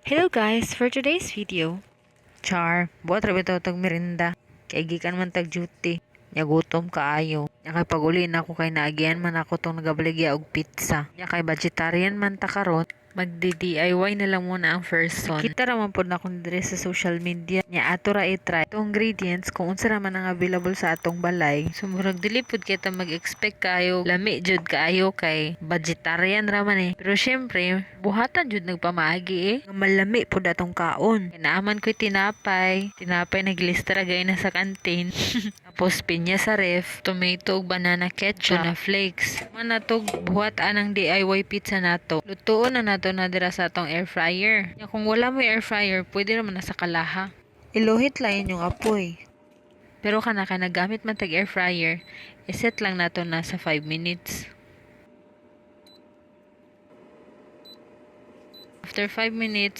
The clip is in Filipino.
Hello guys, for today's video, Char, buhat rabi ito tag merinda. Kay gikan man tag duty. Nya gutom kaayo. Nya kay pag-uli na ako kay naagian man ako tong nagabaligya og pizza. Nya kay vegetarian man ta karon, magdi-DIY na lang muna ang first son. Kita raman pod na akong dire sa social media. Nya ato ra i-try itong ingredients kung unsa ra man ang available sa atong balay. So murag dili pod kita mag-expect kayo lami jud kaayo kay vegetarian ra man eh. Pero syempre, buhatan jud nagpamaagi eh. Nga malami pod atong kaon. Kay naaman ko'y tinapay naglista ra gay na sa kantin. Tapos pinya sa ref, tomato ug banana ketchup, tuna flakes. Man natog buhat anang DIY pizza nato. Lutuon na nato na dira sa atong air fryer. Nya kung wala mo air fryer, pwede ra man na sa kalaha. Iluhit lang yung apoy. Pero kana ka nagamit man tag air fryer, iset lang nato na sa 5 minutes. After 5 minutes,